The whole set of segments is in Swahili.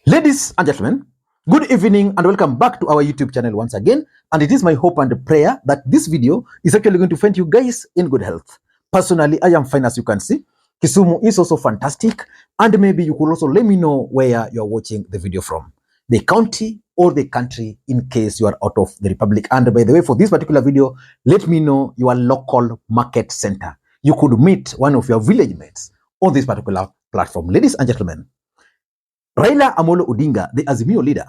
Ladies and gentlemen, good evening and welcome back to our YouTube channel once again. And it is my hope and prayer that this video is actually going to find you guys in good health. Personally, I am fine, as you can see. Kisumu is also fantastic. And maybe you could also let me know where you're watching the video from. The county or the country in case you are out of the republic. And by the way, for this particular video, let me know your local market center. You could meet one of your village mates on this particular platform. Ladies and gentlemen, Raila Odinga, the Azimio leader,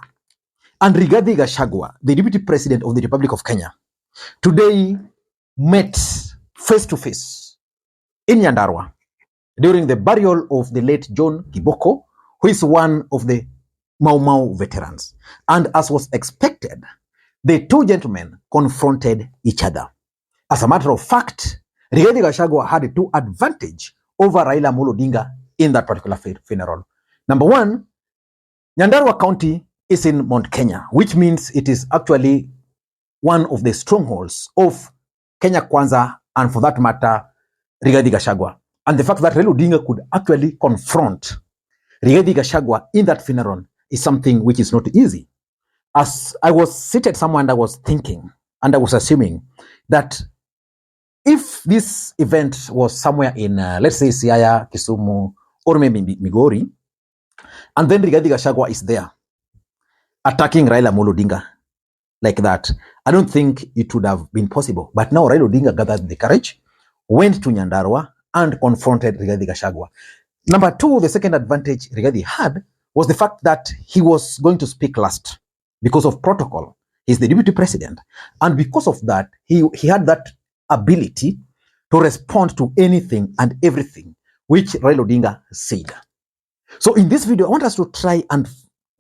and Rigathi Gachagua, the Deputy President of the Republic of Kenya, today met face to face in Nyandarua during the burial of the late John Kiboko, who is one of the Mau Mau veterans. And as was expected, the two gentlemen confronted each other. As a matter of fact, Rigathi Gachagua had a two advantage over Raila Odinga in that particular funeral. Number one, Nyandarua County is in Mount Kenya, which means it is actually one of the strongholds of Kenya Kwanza, and for that matter, Rigathi Gachagua. And the fact that Raila Odinga could actually confront Rigathi Gachagua in that funeral is something which is not easy. As I was seated somewhere and I was thinking, and I was assuming that if this event was somewhere in, let's say, Siaya, Kisumu, or maybe Migori, and then Rigathi Gachagua is there attacking Raila Odinga like that, I don't think it would have been possible. But now Raila Odinga gathered the courage, went to Nyandarua and confronted Rigathi Gachagua. Number two, the second advantage Rigathi had was the fact that he was going to speak last because of protocol. He's the deputy president. And because of that, he had that ability to respond to anything and everything which Raila Odinga said. So in this video, I want us to try and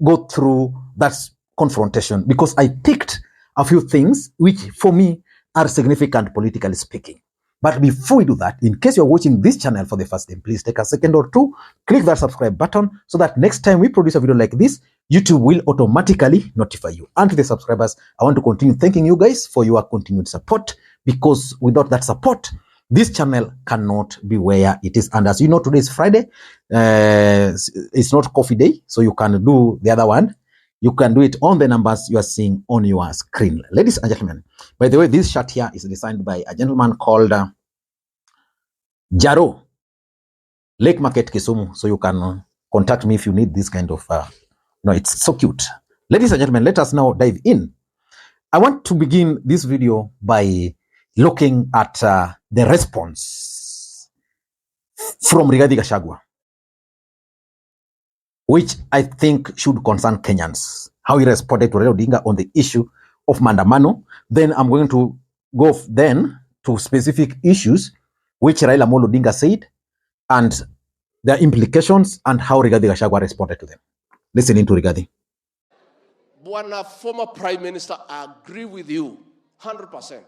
go through that confrontation because I picked a few things which for me are significant politically speaking. But before we do that, in case you're watching this channel for the first time, please take a second or two, click that subscribe button so that next time we produce a video like this, YouTube will automatically notify you. And to the subscribers, I want to continue thanking you guys for your continued support, because without that support, this channel cannot be where it is. And as you know, today is Friday. It's not coffee day, so you can do the other one. You can do it on the numbers you are seeing on your screen. Ladies and gentlemen, by the way, this shirt here is designed by a gentleman called Jaro, Lake Market, Kisumu. So you can contact me if you need this kind of, it's so cute. Ladies and gentlemen, let us now dive in. I want to begin this video by looking at the response from Rigathi Gachagua, which I think should concern Kenyans. How he responded to Raila Odinga on the issue of Mandamano. Then I'm going to go then to specific issues which Raila Odinga said and their implications and how Rigathi Gachagua responded to them. Listening to Rigathi. Bwana former Prime Minister, I agree with you 100%.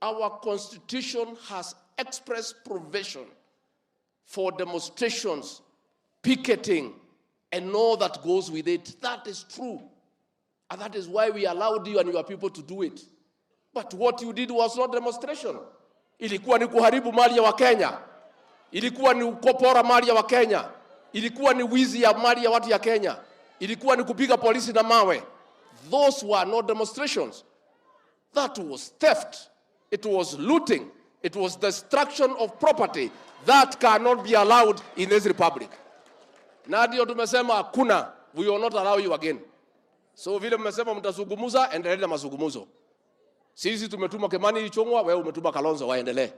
Our constitution has express provision for demonstrations, picketing, and all that goes with it. That is true. And that is why we allowed you and your people to do it. But what you did was not demonstration. Ilikuwa ni kuharibu mali ya Wakenya. Ilikuwa ni kupora mali ya Wakenya. Ilikuwa ni wizi ya mali ya watu ya Kenya. Ilikuwa ni kupiga polisi na mawe. Those were not demonstrations. That was theft. It was looting. It was destruction of property. That cannot be allowed in this republic. Na ndio tumesema hakuna, we will not allow you again. So vile mmesema mtazungumza, endelea na mazungumzo. Sisi tumetuma Kimani Ichung'wa, wewe umetuma Kalonzo, waendelee.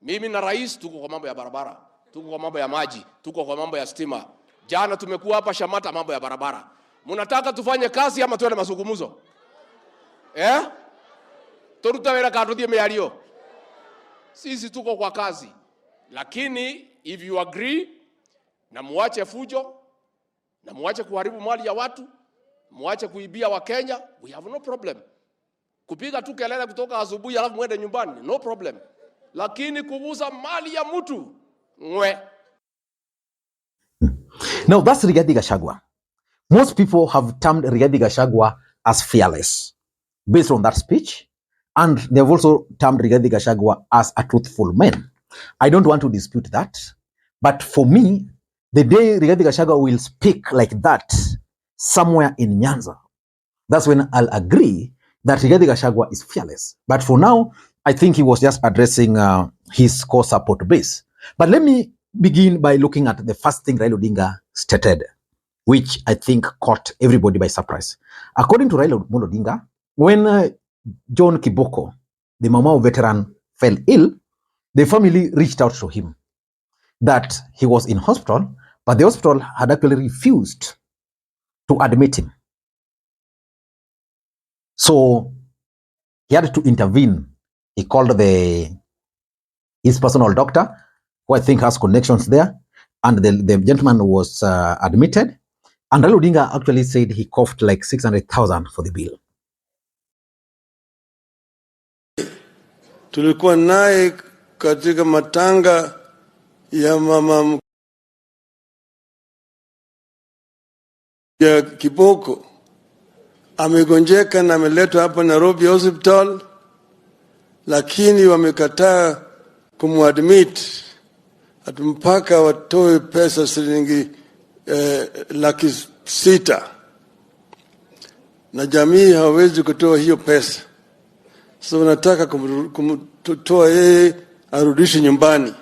Mimi na rais tuko kwa mambo ya barabara, tuko kwa mambo ya maji, tuko kwa mambo ya stima. Jana tumekuwa hapa Shamata mambo ya barabara. Mnataka tufanye kazi ama tuende mazungumzo? Torutawera karudia meario. Sisi tuko kwa kazi. Lakini if you agree, na muache fujo, na muache kuharibu mali ya watu, muache kuibia wa Kenya, we have no problem. Kupiga tu kelele kutoka asubuhi alafu mwende nyumbani, no problem. Lakini kuuza mali ya mtu, ngwe. Now that's Rigathi Gachagua. Most people have termed Rigathi Gachagua as fearless based on that speech. And they've also termed Rigathi Gachagua as a truthful man. I don't want to dispute that. But for me, The day Rigathi Gachagua will speak like that somewhere in Nyanza, that's when I'll agree that Rigathi Gachagua is fearless. But for now, I think he was just addressing his core support base. But let me begin by looking at the first thing Raila Odinga stated, which I think caught everybody by surprise. According to Raila Odinga, when John Kiboko, the Mau veteran, fell ill, the family reached out to him that he was in hospital, but the hospital had actually refused to admit him. So he had to intervene. He called his personal doctor, who I think has connections there, and the gentleman was admitted. And Raila Odinga actually said he coughed like 600,000 for the bill. Tulikuwa naye katika matanga ya mama ya Kiboko. Amegonjeka na ameletwa hapa Nairobi Hospital, lakini wamekataa kumuadmit mpaka watoe pesa shilingi 600,000, na jamii hawezi kutoa hiyo pesa. Sasa wanataka kumtoa yeye arudishe nyumbani,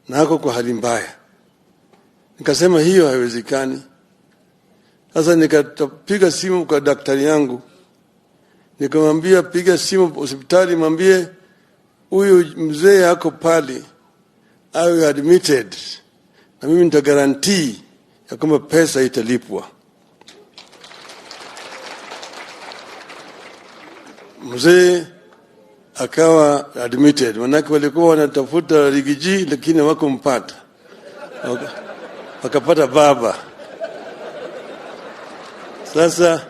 na hako kwa hali mbaya. Nikasema hiyo haiwezekani. Sasa nikapiga simu kwa daktari yangu, nikamwambia piga simu hospitali, mwambie huyu mzee yako pale awe admitted, na mimi nitagarantii ya kwamba pesa italipwa. Mzee akawa admitted, manake walikuwa wanatafuta Rigiji lakini hawakumpata, wakapata baba. Sasa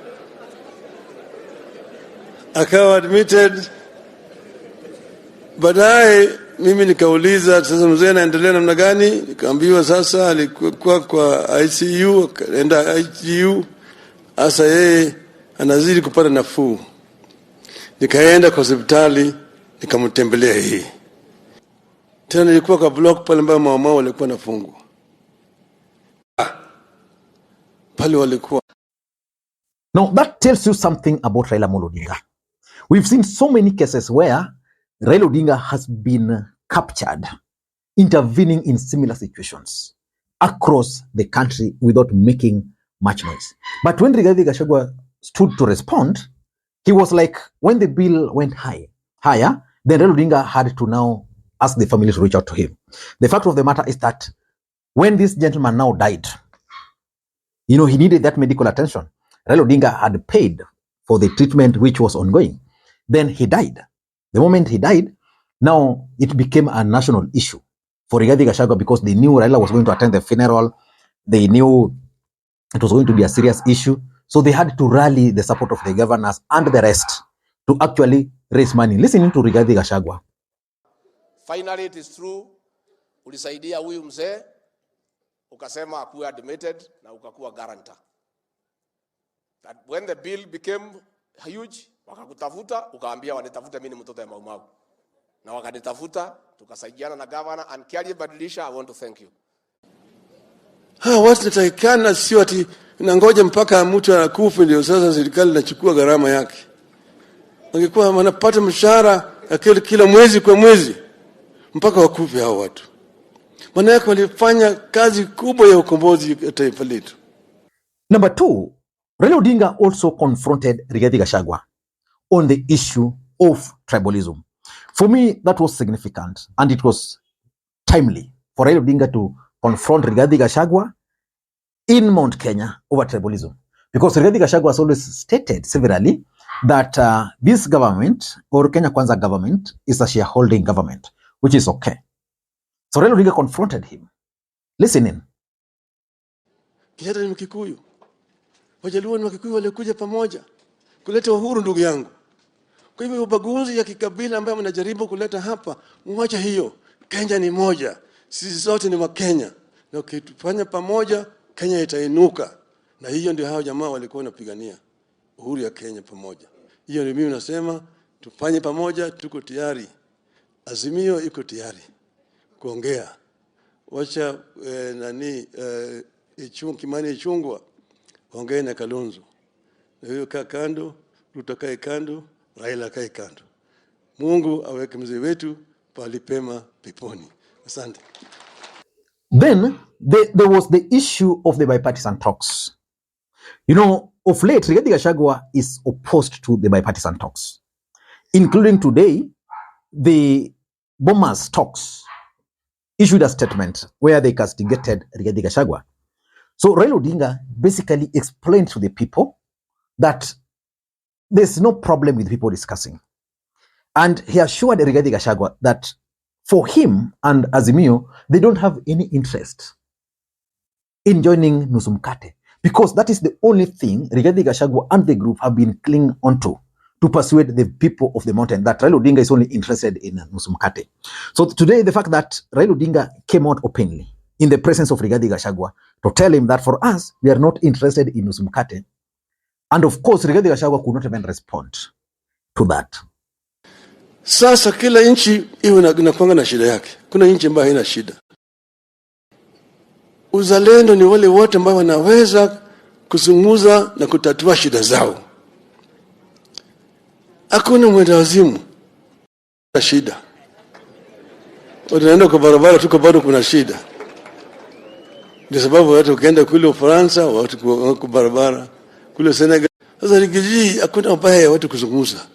akawa admitted. Baadaye mimi nikauliza, sasa mzee anaendelea namna gani? Nikaambiwa sasa alikuwa kwa ICU, akaenda ICU, sasa yeye anazidi kupata nafuu. Nikaenda kwa hospitali, nikamtembelea hii. Tena nilikuwa kwa block pale ambapo mama walikuwa nafungwa. Pale walikuwa. Now that tells you something about Raila Odinga. We've seen so many cases where Raila Odinga has been captured, intervening in similar situations across the country without making much noise. But when Rigathi Gachagua stood to respond, he was like, when the bill went higher, then Raila Odinga had to now ask the family to reach out to him. The fact of the matter is that when this gentleman now died, he needed that medical attention. Raila Odinga had paid for the treatment which was ongoing. Then he died. The moment he died, now it became a national issue for Rigathi Gachagua because they knew Raila was going to attend the funeral. They knew it was going to be a serious issue. So they had to rally the support of the governors and the rest to actually raise money. Listening to Rigathi Gachagua. Finally, it is true. Ulisaidia huyu mzee, ukasema akuwe admitted na ukakuwa guarantor. That when the bill became huge, wakakutafuta, ukaambia wanitafuta mimi mtoto ya Mau. Na wakanitafuta, tukasaidiana na governor and Kiarie Badilisha, I want to thank you. Watu natakikana sio ati nangoja mpaka mtu anakufa ndio sasa serikali inachukua gharama yake. Wangekuwa wanapata mshahara kila mwezi kwa mwezi mpaka wakufe hao watu. Maana yake walifanya kazi kubwa ya ukombozi wa taifa letu. Number 2, Raila Odinga also confronted Rigathi Gachagua on the issue of tribalism. For me, that was significant and it was timely for Raila Odinga to confront Rigathi Gachagua in Mount Kenya over tribalism. Because Rigathi Gachagua has always stated severally that this government, or Kenya Kwanza government, is a shareholding government, which is okay. So Raila Odinga confronted him. Listen in. Kenyatta ni Mkikuyu. Wajaluo ni Wakikuyu walikuja pamoja kuleta uhuru, ndugu yangu. Kwa hivyo ubaguzi ya kikabila ambayo mnajaribu kuleta hapa, mwacha hiyo. Kenya ni moja. Sisi sote ni Wakenya. Na ukitufanya pamoja, Kenya itainuka. Na hiyo ndio hao jamaa walikuwa wanapigania. Uhuru ya Kenya pamoja. Hiyo ndio mimi nasema tufanye pamoja, tuko tayari. Azimio iko tayari kuongea. wacha Kimani Ichung'wah ongee na Kalonzo, na hiyo kaa kando, Ruto kae kando, Raila kae kando. Mungu aweke mzee wetu pahali pema peponi. Asante. Then there was the issue of the bipartisan talks. You know, of late, Rigathi Gachagua is opposed to the bipartisan talks, including today, the Bomas talks issued a statement where they castigated Rigathi Gachagua. So Raila Odinga basically explained to the people that there's no problem with people discussing. And he assured Rigathi Gachagua that for him and Azimio, they don't have any interest in joining Nusu Mkate, because that is the only thing Rigathi Gachagua and the group have been clinging onto to persuade the people of the mountain that Raila Odinga is only interested in Nusu Mkate. So today, the fact that Raila Odinga came out openly in the presence of Rigathi Gachagua to tell him that for us, we are not interested in Nusu Mkate. And of course, Rigathi Gachagua could not even respond to that. Sasa kila nchi inakuanga na shida yake. Kuna nchi ambayo haina shida. Uzalendo ni wale wote ambao wanaweza kuzungumza na kutatua shida zao. Hakuna mwenda wazimu na shida. Unaenda kwa barabara tuko bado kuna shida. Ndio sababu watu ukienda kule Ufaransa, watu kwa barabara, kule Senegal. Sasa Rigiji hakuna mbaya watu kuzungumza.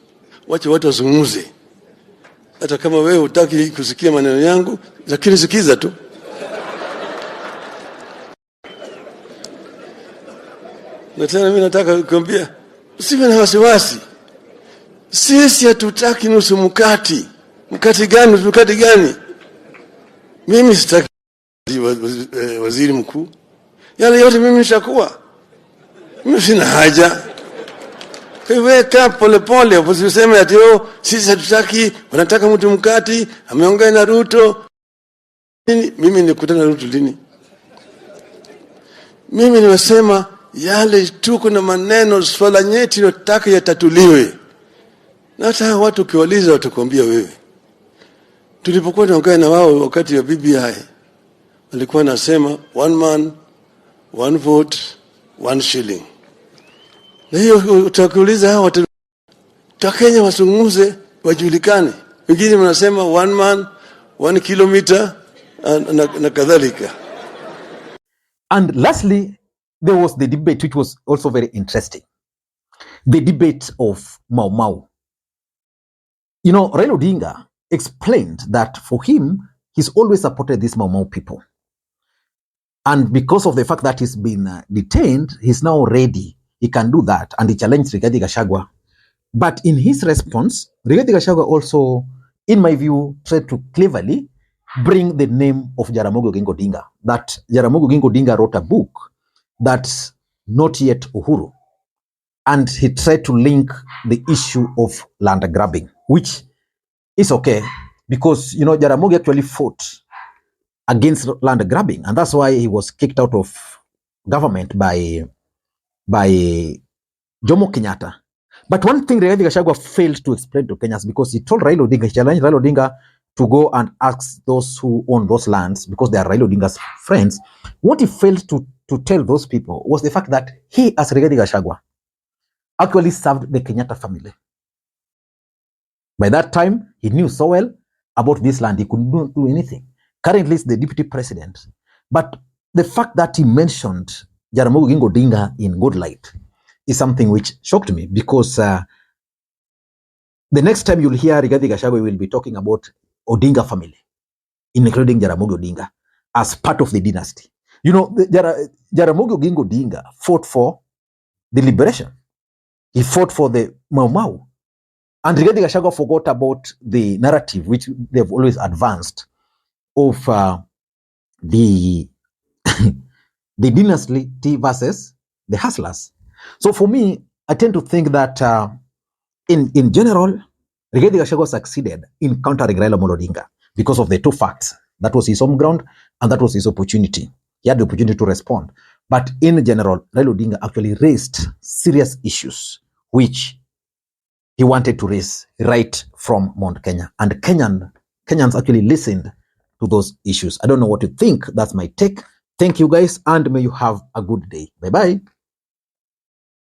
Wacha watu wazungumze. Hata kama wewe hutaki kusikia maneno yangu, lakini sikiza tu. Na tena mimi nataka kukuambia, usiwe na wasiwasi. Sisi hatutaki nusu mkati. Mkati gani? Mkati gani? Mimi sitaki waziri mkuu. Yale yote mimi nishakuwa. Mimi sina haja. Wewe kaa pole, usiseme ati sisi hatutaki, wanataka mtu mkati, ameongea na Ruto. Mimi nikutana na Ruto lini? Mimi nimesema yale tuko na maneno swala nyeti nataka yatatuliwe. Na hata watu kiwaliza watakwambia wewe. Tulipokuwa tunaongea na wao wakati wa BBI, walikuwa nasema 1 man, 1 vote, 1 shilling. Na hiyo utakuuliza hao watu Kenya wasungumuze wajulikane. Wengine wanasema 1 man, 1 kilometer na kadhalika. And lastly, there was the debate which was also very interesting. The debate of Mau Mau. You know, Raila Odinga explained that for him, he's always supported these Mau Mau people. And because of the fact that he's been detained, he's now ready. He can do that. And he challenged Rigathi Gachagua. But in his response, Rigathi Gachagua also, in my view, tried to cleverly bring the name of Jaramogi Oginga Odinga. That Jaramogi Oginga Odinga wrote a book that's not yet Uhuru. And he tried to link the issue of land grabbing, which is okay, because, you know, Jaramogi actually fought against land grabbing. And that's why he was kicked out of government by Jomo Kenyatta. But one thing Rigathi Gachagua failed to explain to Kenyans, because he told Raila Odinga, he challenged Raila Odinga to go and ask those who own those lands, because they are Raila Odinga's friends. What he failed to tell those people was the fact that he, as Rigathi Gachagua, actually served the Kenyatta family. By that time, he knew so well about this land, he could not do anything. Currently, he's the deputy president. But the fact that he mentioned Jaramogi Oginga Odinga in good light is something which shocked me, because the next time you'll hear Rigathi Gachagua will be talking about Odinga family, including Jaramogi Odinga, as part of the dynasty. You know, Jaramogi Oginga Odinga fought for the liberation. He fought for the Mau Mau. And Rigathi Gachagua forgot about the narrative which they've always advanced of the the dynasty versus the hustlers. So for me, I tend to think that in general, Rigathi Gachagua succeeded in countering Raila Odinga because of the two facts. That was his home ground and that was his opportunity. He had the opportunity to respond. But in general, Raila Odinga actually raised serious issues which he wanted to raise right from Mount Kenya. And Kenyans actually listened to those issues. I don't know what you think. That's my take. Thank you guys, and may you have a good day. Bye-bye.